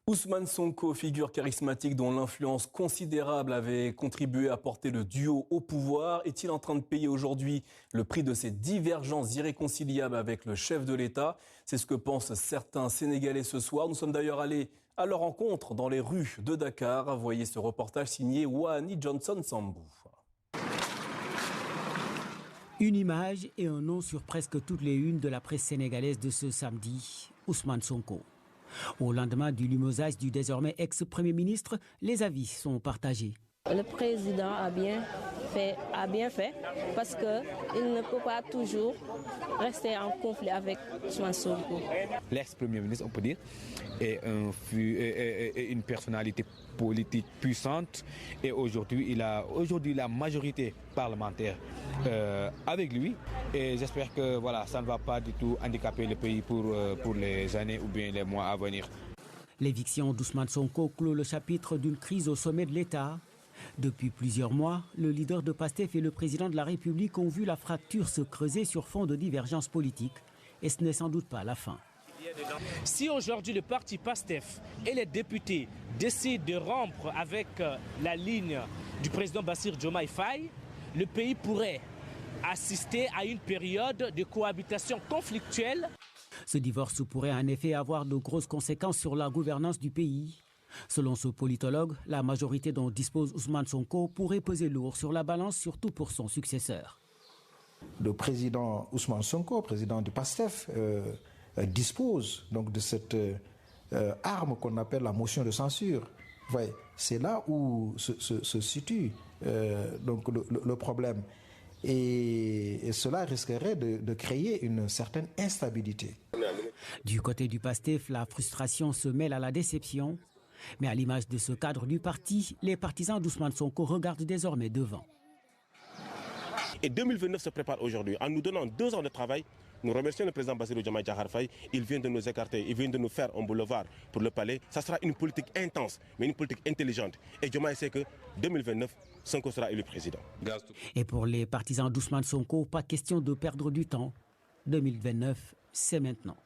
Ousmane Sonko, figure charismatique dont l'influence considérable avait contribué à porter le duo au pouvoir, est-il en train de payer aujourd'hui le prix de ses divergences irréconciliables avec le chef de l'État? C'est ce que pensent certains Sénégalais ce soir. Nous sommes d'ailleurs allés à leur rencontre dans les rues de Dakar. Voyez ce reportage signé Wahani Johnson Sambou. Une image et un nom sur presque toutes les unes de la presse sénégalaise de ce samedi, Ousmane Sonko. Au lendemain du limogeage du désormais ex-premier ministre, les avis sont partagés. Le président a bien fait parce qu'il ne peut pas toujours rester en conflit avec Ousmane Sonko. L'ex-premier ministre, on peut dire, est une personnalité politique puissante et aujourd'hui il a la majorité parlementaire avec lui et j'espère que voilà, ça ne va pas du tout handicaper le pays pour les années ou bien les mois à venir. L'éviction d'Ousmane Sonko clôt le chapitre d'une crise au sommet de l'État. Depuis plusieurs mois, le leader de PASTEF et le président de la République ont vu la fracture se creuser sur fond de divergences politiques et ce n'est sans doute pas la fin. Si aujourd'hui le parti PASTEF et les députés décident de rompre avec la ligne du président Bassirou Diomaye Faye, le pays pourrait assister à une période de cohabitation conflictuelle. Ce divorce pourrait en effet avoir de grosses conséquences sur la gouvernance du pays. Selon ce politologue, la majorité dont dispose Ousmane Sonko pourrait peser lourd sur la balance, surtout pour son successeur. Le président Ousmane Sonko, président du PASTEF, dispose donc de cette arme qu'on appelle la motion de censure. C'est là où se situe donc le problème. Et cela risquerait de créer une certaine instabilité. Du côté du PASTEF, la frustration se mêle à la déception. Mais à l'image de ce cadre du parti, les partisans d'Ousmane Sonko regardent désormais devant. Et 2029 se prépare aujourd'hui. En nous donnant 2 ans de travail, nous remercions le président Bassirou Diomaye Diakhar Faye. Il vient de nous écarter, il vient de nous faire un boulevard pour le palais. Ça sera une politique intense, mais une politique intelligente. Et Diomaye sait que 2029, Sonko sera élu président. Et pour les partisans d'Ousmane Sonko, pas question de perdre du temps. 2029, c'est maintenant.